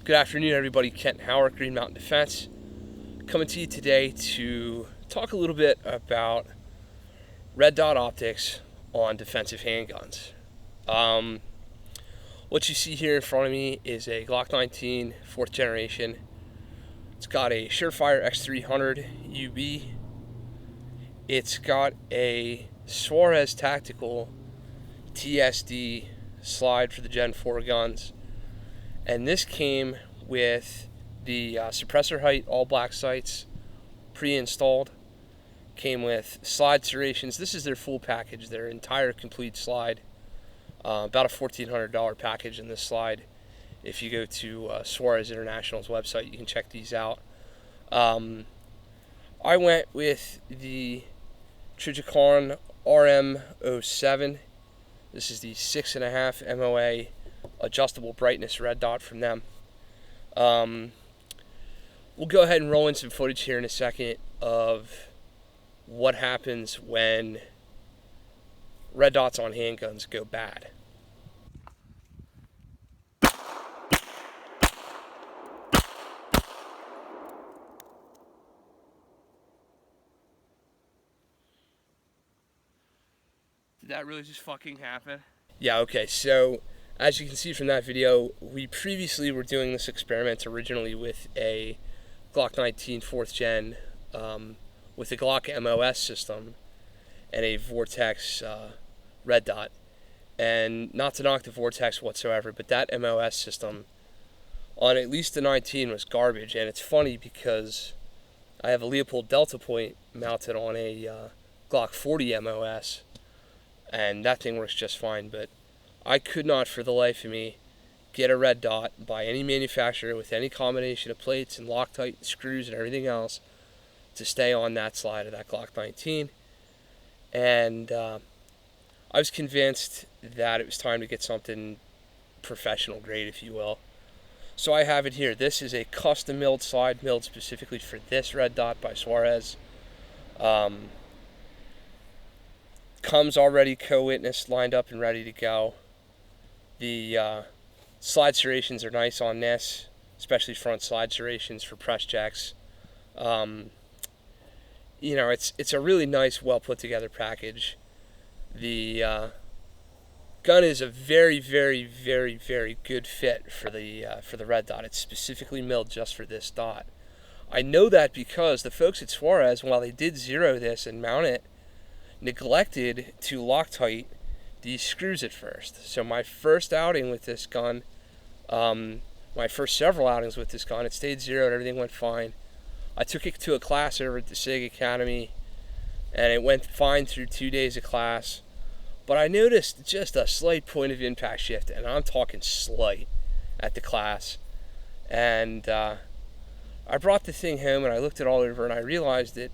Good afternoon, everybody. Kent Howard, Green Mountain Defense, coming to you today to talk a little bit about red dot optics on defensive handguns. What you see here in front of me is a Glock 19 4th generation. It's got a Surefire X300 UB. It's got a Suarez Tactical TSD slide for the Gen 4 guns. And this came with the suppressor height, all black sights, pre-installed. Came with slide serrations. This is their full package, their entire complete slide. About a $1,400 package in this slide. If you go to Suarez International's website, you can check these out. I went with the Trijicon RMR This is the 6.5 MOA adjustable brightness red dot from them. We'll go ahead and roll in some footage here in a second of what happens when red dots on handguns go bad. Did that really just fucking happen? Yeah, okay, so as you can see from that video, we previously were doing this experiment originally with a Glock 19 4th gen with a Glock MOS system and a Vortex red dot. And not to knock the Vortex whatsoever, but that MOS system on at least the 19 was garbage. And it's funny because I have a Leopold Delta Point mounted on a Glock 40 MOS, and that thing works just fine, but I could not for the life of me get a red dot by any manufacturer with any combination of plates and Loctite and screws and everything else to stay on that slide of that Glock 19. And I was convinced that it was time to get something professional grade, if you will. So I have it here. This is a custom milled slide, milled specifically for this red dot by Suarez. Comes already co-witnessed, lined up and ready to go. The slide serrations are nice on this, especially front slide serrations for press checks. You know, it's a really nice, well put together package. The gun is a very, very, very, very good fit for the red dot. It's specifically milled just for this dot. I know that because the folks at Suarez, while they did zero this and mount it, neglected to Loctite these screws at first. So my first outing with this gun, my first several outings with this gun, it stayed zeroed, everything went fine. I took it to a class over at the SIG Academy, and it went fine through 2 days of class. But I noticed just a slight point of impact shift, and I'm talking slight, at the class. And I brought the thing home, and I looked it all over, and I realized that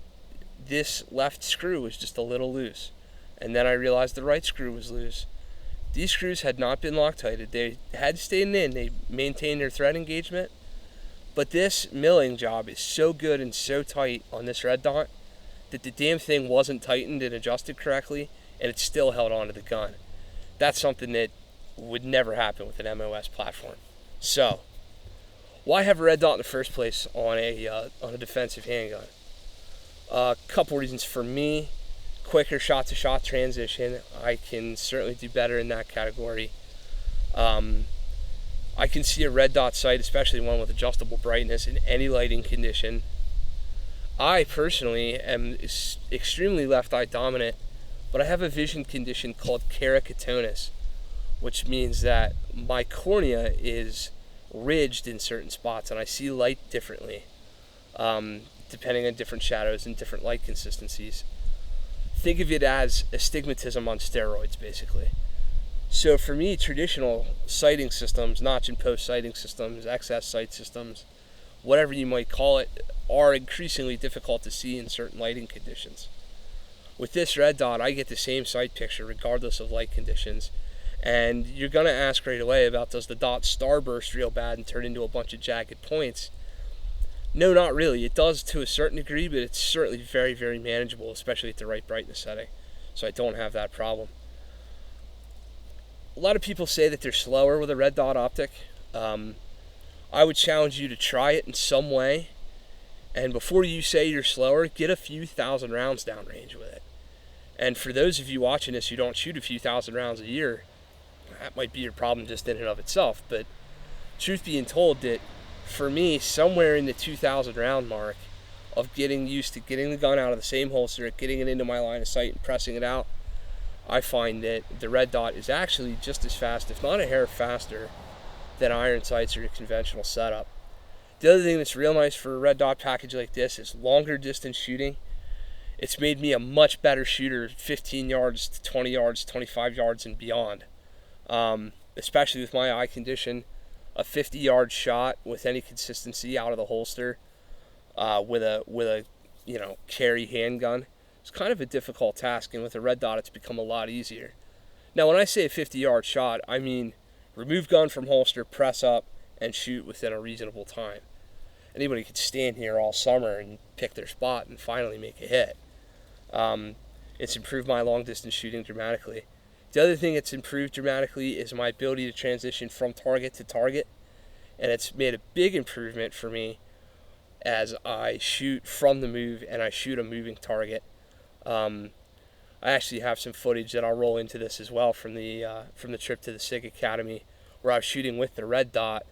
this left screw was just a little loose. And then I realized the right screw was loose. These screws had not been Loctited. They had stayed in. They maintained their thread engagement. But this milling job is so good and so tight on this red dot that the damn thing wasn't tightened and adjusted correctly, and it still held onto the gun. That's something that would never happen with an MOS platform. So, why have a red dot in the first place on a defensive handgun? A couple reasons for me. Quicker shot-to-shot transition. I can certainly do better in that category. I can see a red dot sight, especially one with adjustable brightness, in any lighting condition. I personally am extremely left-eye dominant, but I have a vision condition called keratoconus, which means that my cornea is ridged in certain spots, and I see light differently, depending on different shadows and different light consistencies. Think of it as astigmatism on steroids, basically. So for me, traditional sighting systems, notch and post sighting systems, XS sight systems, whatever you might call it, are increasingly difficult to see in certain lighting conditions. With this red dot, I get the same sight picture regardless of light conditions. And you're going to ask right away about, does the dot starburst real bad and turn into a bunch of jagged points? No, not really. It does to a certain degree, but it's certainly very, very manageable, especially at the right brightness setting. So I don't have that problem. A lot of people say that they're slower with a red dot optic. I would challenge you to try it in some way, and before you say you're slower, get a few thousand rounds downrange with it. And for those of you watching this who don't shoot a few thousand rounds a year, that might be your problem just in and of itself. But truth being told, that for me, somewhere in the 2,000 round mark of getting used to getting the gun out of the same holster, getting it into my line of sight and pressing it out, I find that the red dot is actually just as fast, if not a hair faster, than iron sights or a conventional setup. The other thing that's real nice for a red dot package like this is longer distance shooting. It's made me a much better shooter, 15 yards to 20 yards, 25 yards and beyond. Especially with my eye condition, a 50-yard shot with any consistency out of the holster with a carry handgun, it's kind of a difficult task, and with a red dot it's become a lot easier. Now when I say a 50-yard shot, I mean remove gun from holster, press up, and shoot within a reasonable time. Anybody could stand here all summer and pick their spot and finally make a hit. It's improved my long distance shooting dramatically. The other thing it's improved dramatically is my ability to transition from target to target, and it's made a big improvement for me as I shoot from the move and I shoot a moving target. I actually have some footage that I'll roll into this as well from the trip to the SIG Academy, where I was shooting with the red dot,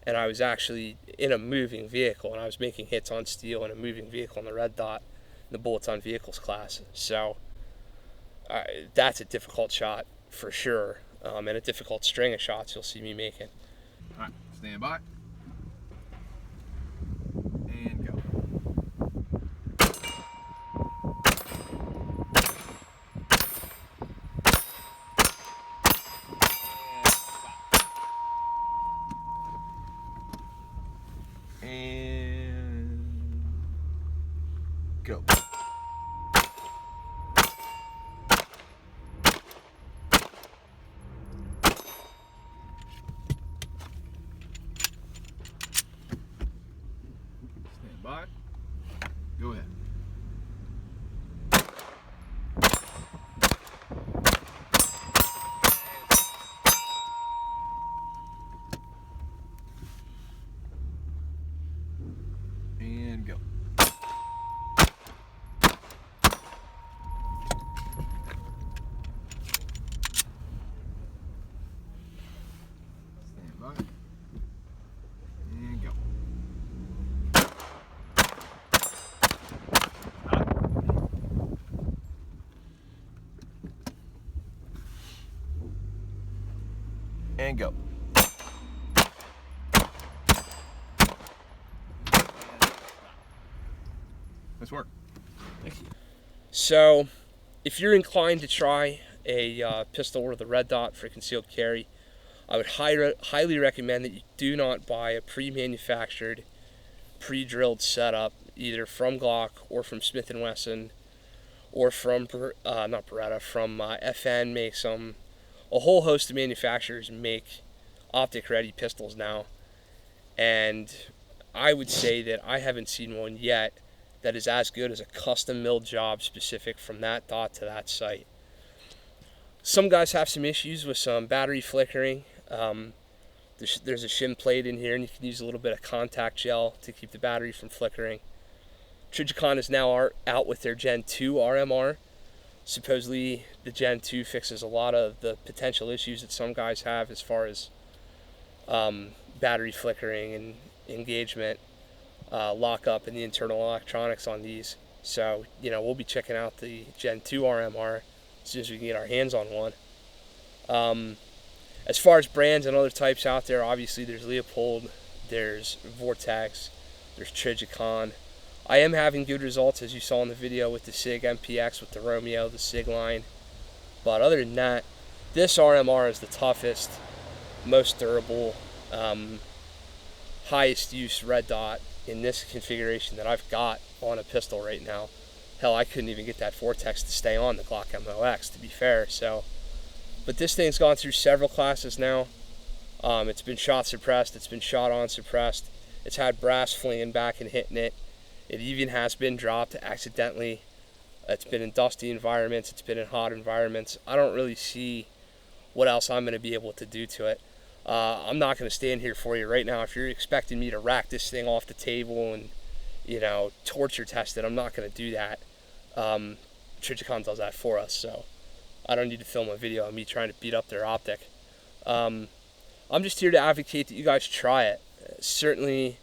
and I was actually in a moving vehicle, and I was making hits on steel in a moving vehicle in the red dot in the bullets on vehicles class. So that's a difficult shot for sure, and a difficult string of shots you'll see me making. All right, stand by. And go. And go. Stand by. Go ahead. And go. Stand by. And go. And go. Nice work. Thank you. So, if you're inclined to try a pistol with a red dot for concealed carry, I would highly recommend that you do not buy a pre-manufactured, pre-drilled setup, either from Glock or from Smith & Wesson, or from not Beretta, from FN makes them. A whole host of manufacturers make optic-ready pistols now, and I would say that I haven't seen one yet that is as good as a custom-milled job specific from that dot to that sight. Some guys have some issues with some battery flickering. There's a shim plate in here, and you can use a little bit of contact gel to keep the battery from flickering. Trijicon is now out with their Gen 2 RMR. Supposedly the Gen 2 fixes a lot of the potential issues that some guys have as far as battery flickering and engagement, lockup in the internal electronics on these. So, we'll be checking out the Gen 2 RMR as soon as we can get our hands on one. As far as brands and other types out there, obviously there's Leopold, there's Vortex, there's Trijicon. I am having good results, as you saw in the video, with the SIG MPX, with the Romeo, the SIG line. But other than that, this RMR is the toughest, most durable, highest use red dot in this configuration that I've got on a pistol right now. Hell, I couldn't even get that Vortex to stay on the Glock MOX, to be fair. But this thing's gone through several classes now. It's been shot suppressed, it's been shot on suppressed, it's had brass flinging back and hitting it. It even has been dropped accidentally. It's been in dusty environments, it's been in hot environments. I don't really see what else I'm going to be able to do to it. I'm not going to stand here for you right now. If you're expecting me to rack this thing off the table and, you know, torture test it, I'm not going to do that. Trijicon does that for us, so I don't need to film a video of me trying to beat up their optic. I'm just here to advocate that you guys try it. Certainly,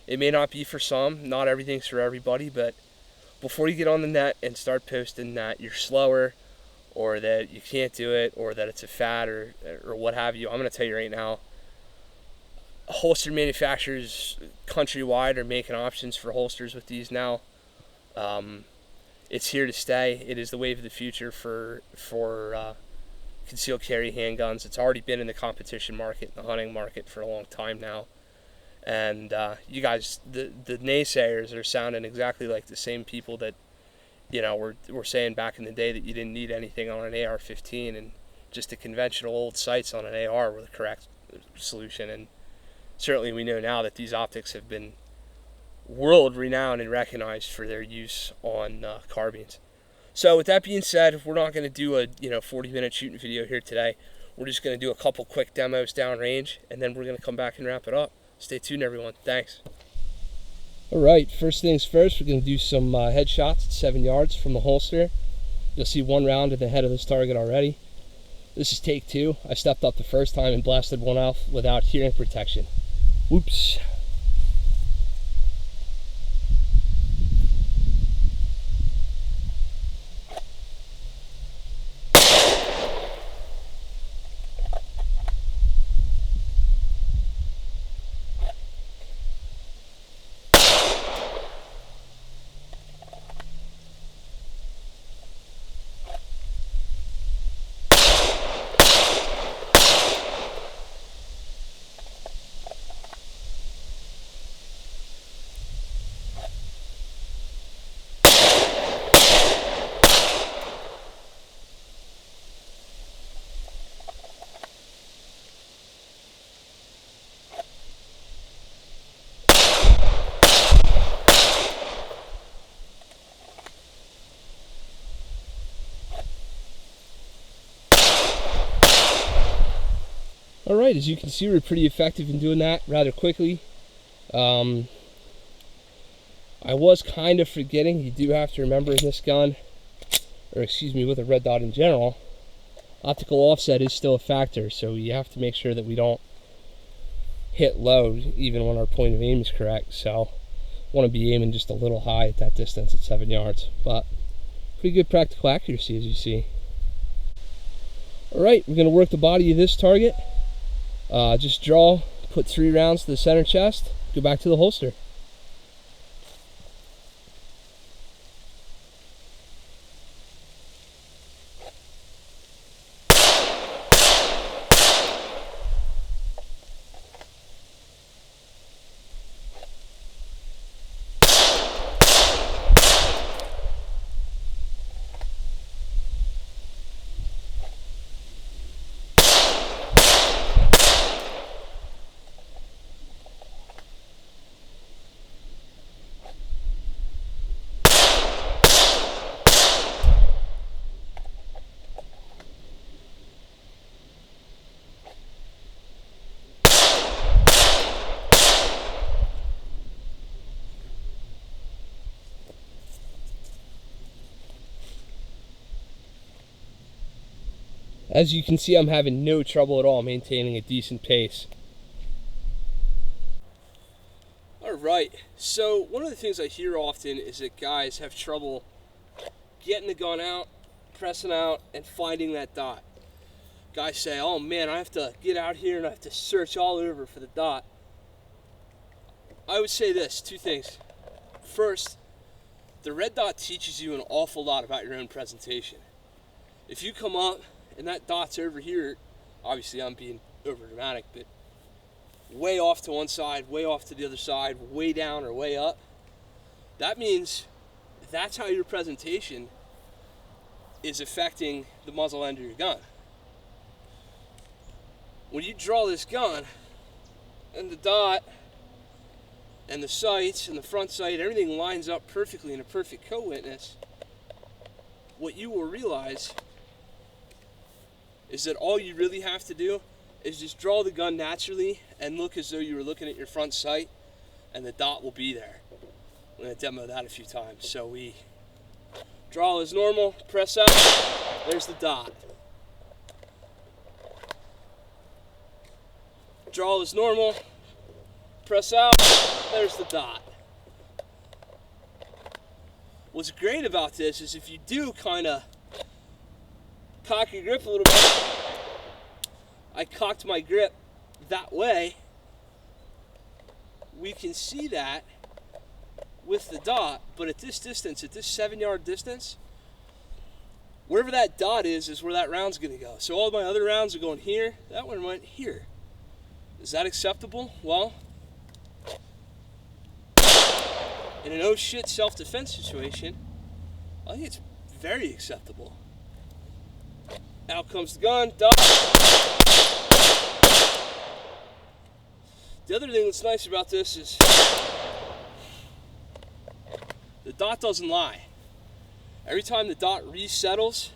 it may not be for some. Not everything's for everybody, but before you get on the net and start posting that you're slower, or that you can't do it, or that it's a fad, or what have you, I'm going to tell you right now, holster manufacturers countrywide are making options for holsters with these now. It's here to stay. It is the wave of the future for concealed carry handguns. It's already been in the competition market, the hunting market, for a long time now. And you guys, the naysayers are sounding exactly like the same people that, you know, were saying back in the day that you didn't need anything on an AR-15, and just the conventional old sights on an AR were the correct solution. And certainly we know now that these optics have been world renowned and recognized for their use on carbines. So with that being said, we're not going to do a 40-minute shooting video here today. We're just going to do a couple quick demos downrange, and then we're going to come back and wrap it up. Stay tuned, everyone. Thanks. All right, first things first, we're going to do some headshots at 7 yards from the holster. You'll see one round in the head of this target already. This is take 2. I stepped up the first time and blasted one off without hearing protection. Whoops. Alright, as you can see, we're pretty effective in doing that rather quickly. I was kind of forgetting, you do have to remember in this gun, or excuse me, with a red dot in general, optical offset is still a factor, so you have to make sure that we don't hit low even when our point of aim is correct. So want to be aiming just a little high at that distance at 7 yards, but pretty good practical accuracy, as you see. Alright, we're going to work the body of this target. Just draw, put 3 rounds to the center chest, go back to the holster. As you can see, I'm having no trouble at all maintaining a decent pace. Alright, so one of the things I hear often is that guys have trouble getting the gun out, pressing out, and finding that dot. Guys say, oh man, I have to get out here and I have to search all over for the dot. I would say this, 2 things. First, the red dot teaches you an awful lot about your own presentation. If you come up and that dot's over here, obviously I'm being over dramatic, but way off to one side, way off to the other side, way down or way up, that means that's how your presentation is affecting the muzzle end of your gun. When you draw this gun, and the dot, and the sights, and the front sight, everything lines up perfectly in a perfect co-witness, what you will realize is that all you really have to do is just draw the gun naturally and look as though you were looking at your front sight, and the dot will be there. I'm going to demo that a few times. So we draw as normal, press out, there's the dot. Draw as normal, press out, there's the dot. What's great about this is if you do kind of cock your grip a little bit, I cocked my grip that way, we can see that with the dot, but at this distance, at this 7-yard distance, wherever that dot is where that round's gonna go. So all my other rounds are going here, that one went here. Is that acceptable? Well, in an oh shit self-defense situation, I think it's very acceptable. Out comes the gun, dot. The other thing that's nice about this is the dot doesn't lie. Every time the dot resettles,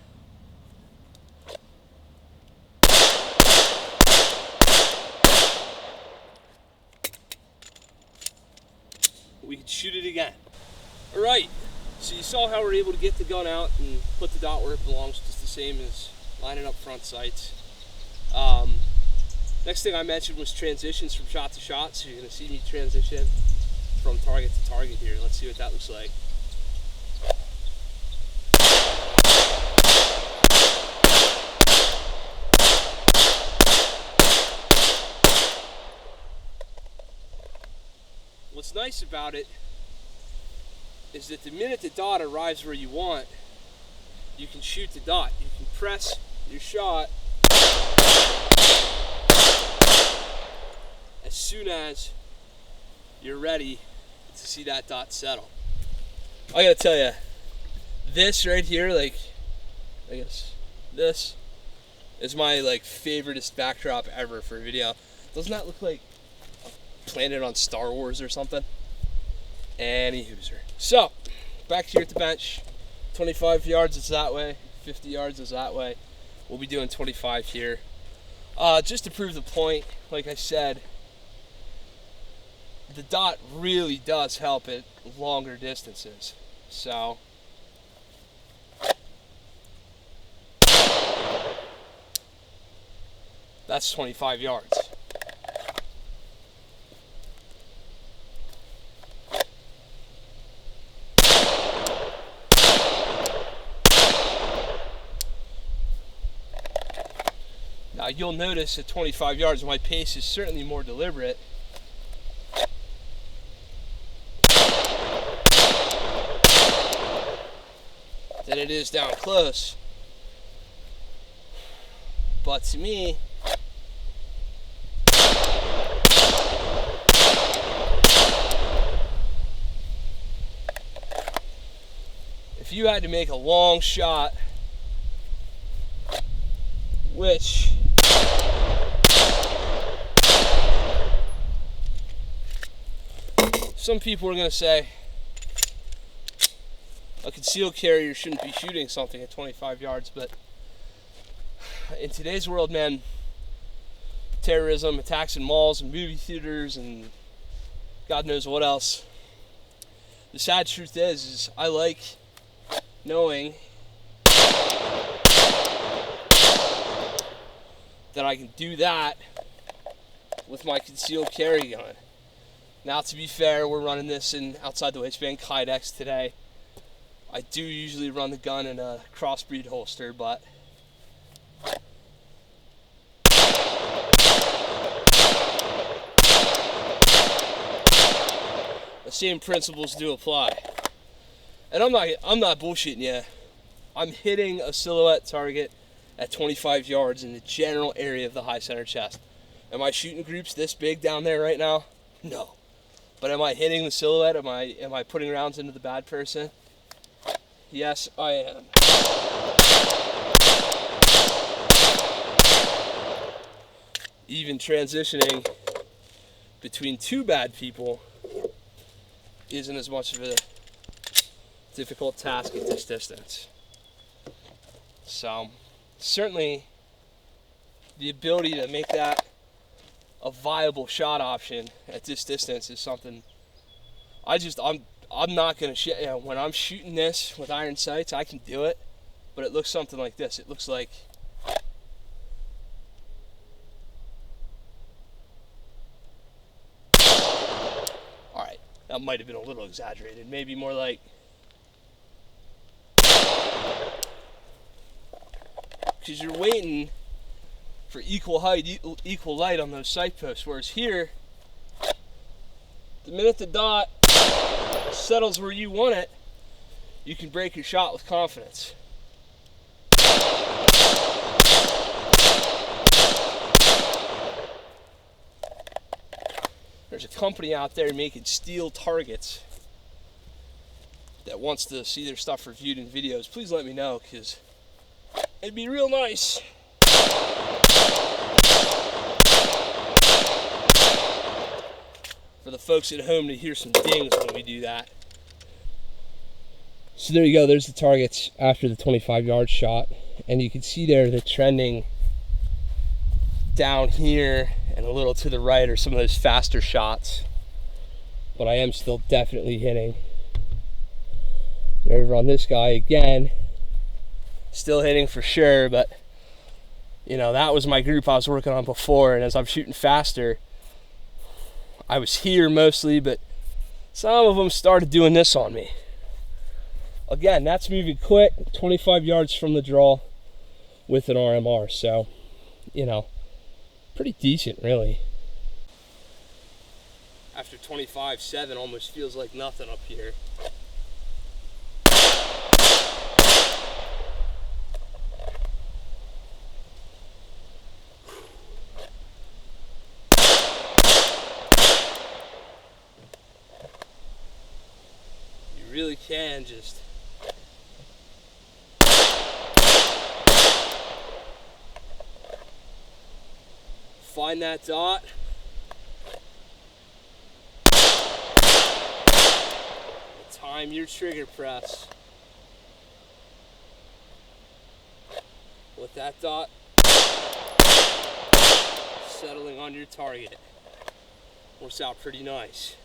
we can shoot it again. All right, so you saw how we're able to get the gun out and put the dot where it belongs, just the same as lining up front sights. Next thing I mentioned was transitions from shot to shot, so you're gonna see me transition from target to target here. Let's see what that looks like. What's nice about it is that the minute the dot arrives where you want, you can shoot the dot. You can press your shot as soon as you're ready to see that dot settle. I gotta tell you, this right here, like, I guess this is my favoriteest backdrop ever for a video. Doesn't that look like planted on Star Wars or something? Any hooser. So, back here at the bench, 25 yards is that way, 50 yards is that way. We'll be doing 25 here. Just to prove the point, like I said, the dot really does help at longer distances. So, that's 25 yards. Now you'll notice at 25 yards my pace is certainly more deliberate. Than it is down close. But to me, if you had to make a long shot, which some people are going to say a concealed carrier shouldn't be shooting something at 25 yards, but in today's world, man, terrorism, attacks in malls and movie theaters and God knows what else, the sad truth is I like knowing that I can do that with my concealed carry gun. Now, to be fair, we're running this in outside the waistband Kydex today. I do usually run the gun in a crossbreed holster, but the same principles do apply. And I'm not bullshitting you. I'm hitting a silhouette target at 25 yards in the general area of the high center chest. Am I shooting groups this big down there right now? No. But am I hitting the silhouette? Am I putting rounds into the bad person? Yes, I am. Even transitioning between two bad people isn't as much of a difficult task at this distance. So, certainly the ability to make that a viable shot option at this distance is something I'm not gonna shoot. You know, when I'm shooting this with iron sights, I can do it, but it looks something like this. It looks like alright, that might have been a little exaggerated. Maybe more like because you're waiting for equal height, equal light on those sight posts, whereas here, the minute the dot settles where you want it, you can break your shot with confidence. There's a company out there making steel targets that wants to see their stuff reviewed in videos. Please let me know, because it'd be real nice. For the folks at home to hear some dings when we do that. So there you go, there's the targets after the 25-yard shot. And you can see there the trending down here and a little to the right are some of those faster shots. But I am still definitely hitting. Over on this guy again, still hitting for sure, but you know, that was my group I was working on before, and as I'm shooting faster, I was here mostly, but some of them started doing this on me. Again, that's moving quick, 25 yards from the draw with an RMR, so, you know, pretty decent, really. After 25.7, almost feels like nothing up here. Really can just find that dot, time your trigger press with that dot settling on your target. Works out pretty nice.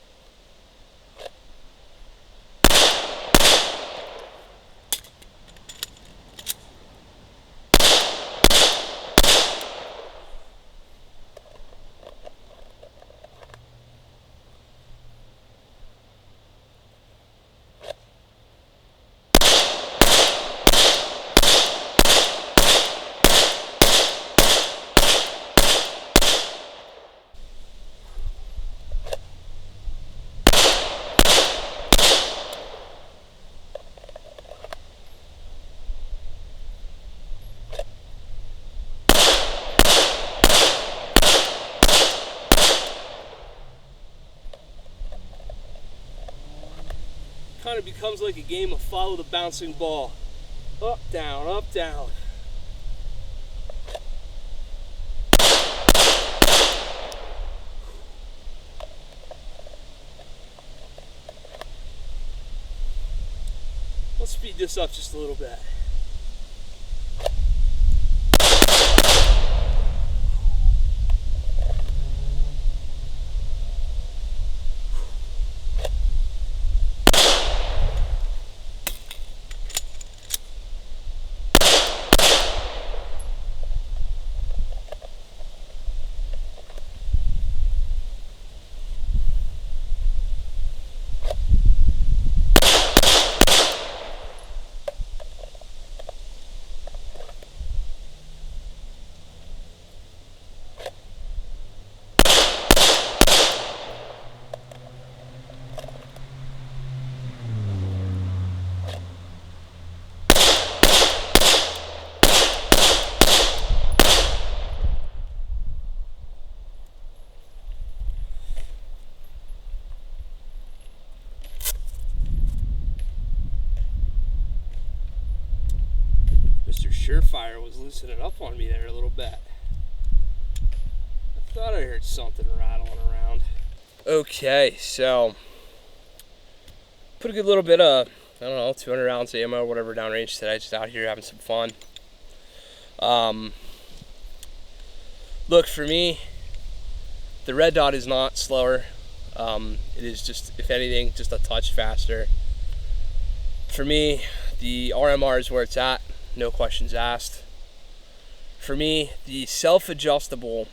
Kind of becomes like a game of follow the bouncing ball. Up, down, up, down. Let's speed this up just a little bit. Surefire was loosening up on me there a little bit. I thought I heard something rattling around. Okay, so put a good little bit of, I don't know, 200 ounce ammo or whatever downrange today, just out here having some fun. Look, for me, the red dot is not slower. It is just, if anything, just a touch faster. For me, the RMR is where it's at, no questions asked. For me, the self-adjustable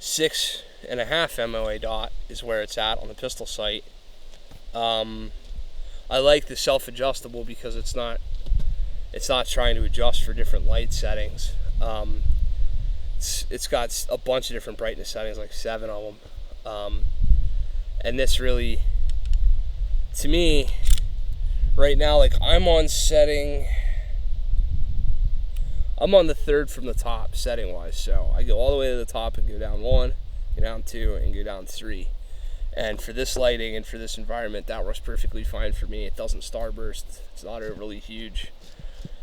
6.5 MOA dot is where it's at on the pistol sight. I like the self-adjustable because it's not trying to adjust for different light settings. It's got a bunch of different brightness settings, like 7 of them. And this really, to me, right now, like I'm on the third from the top setting wise. So I go all the way to the top and go down 1, go down 2, and go down 3. And for this lighting and for this environment, that works perfectly fine for me. It doesn't starburst. It's not overly huge.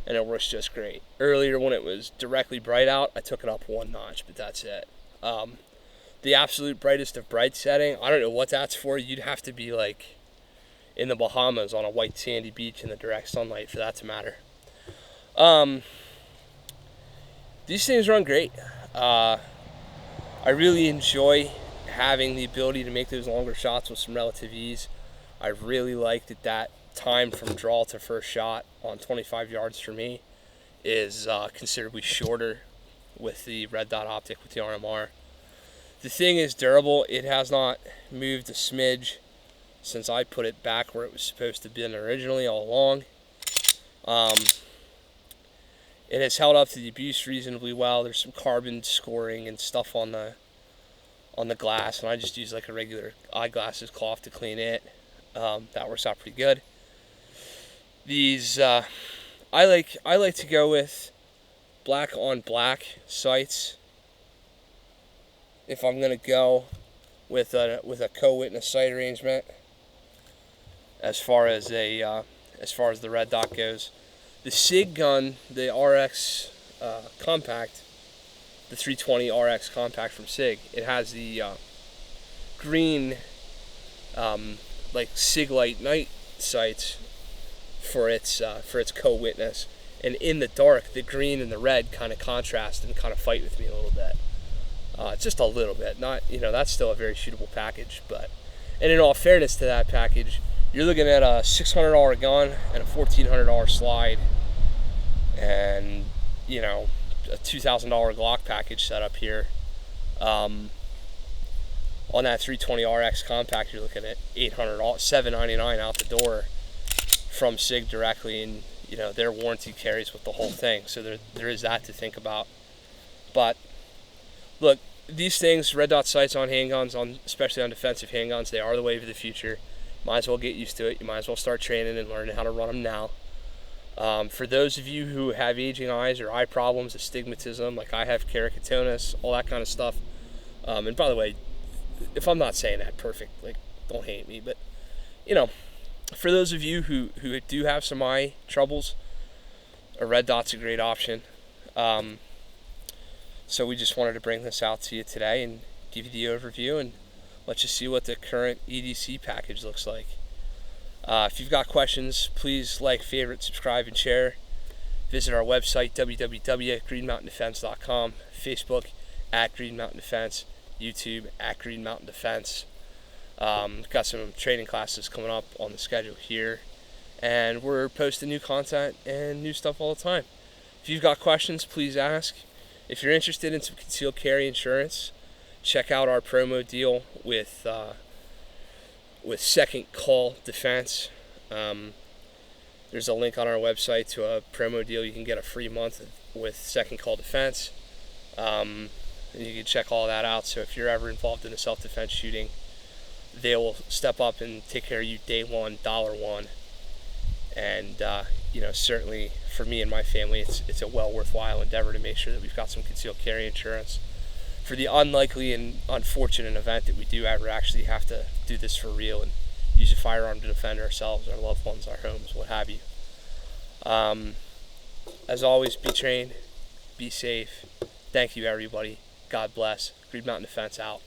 And it works just great. Earlier when it was directly bright out, I took it up 1 notch, but that's it. The absolute brightest of bright setting, I don't know what that's for. You'd have to be like in the Bahamas on a white sandy beach in the direct sunlight for that to matter. These things run great. I really enjoy having the ability to make those longer shots with some relative ease. I really like that time from draw to first shot on 25 yards for me is considerably shorter with the red dot optic with the RMR. The thing is durable. It has not moved a smidge since I put it back where it was supposed to be originally all along. It has held up to the abuse reasonably well. There's some carbon scoring and stuff on the glass, and I just use like a regular eyeglasses cloth to clean it. That works out pretty good. These I like to go with black on black sights if I'm gonna go with a co-witness sight arrangement. As far as the red dot goes, the SIG gun, the RX compact, the 320 RX compact from SIG, it has the green like SIG light night sights for its co-witness, and in the dark the green and the red kind of contrast and kind of fight with me a little bit, just a little bit. Not, that's still a very shootable package, but, and in all fairness to that package, you're looking at a $600 gun and a $1,400 slide, and a $2,000 Glock package set up here. On that 320 RX compact, you're looking at $799 out the door from SIG directly, and their warranty carries with the whole thing. So there is that to think about. But look, these things, red dot sights on handguns, especially on defensive handguns, they are the wave of the future. Might as well get used to it. You might as well start training and learning how to run them now. For those of you who have aging eyes or eye problems, astigmatism, like I have, keratoconus, all that kind of stuff. And by the way, if I'm not saying that perfect, like, don't hate me, but for those of you who do have some eye troubles, a red dot's a great option. So we just wanted to bring this out to you today and give you the overview and let you see what the current EDC package looks like. If you've got questions, please like, favorite, subscribe, and share. Visit our website, www.greenmountaindefense.com, Facebook @GreenMountainDefense, YouTube @GreenMountainDefense. Got some training classes coming up on the schedule here, and we're posting new content and new stuff all the time. If you've got questions, please ask. If you're interested in some concealed carry insurance, check out our promo deal with Second Call Defense. There's a link on our website to a promo deal. You can get a free month with Second Call Defense. And you can check all that out. So if you're ever involved in a self-defense shooting, they will step up and take care of you day one, $1. And certainly for me and my family, it's a well worthwhile endeavor to make sure that we've got some concealed carry insurance for the unlikely and unfortunate event that we do ever actually have to do this for real and use a firearm to defend ourselves, our loved ones, our homes, what have you. As always, be trained, be safe. Thank you, everybody. God bless. Green Mountain Defense out.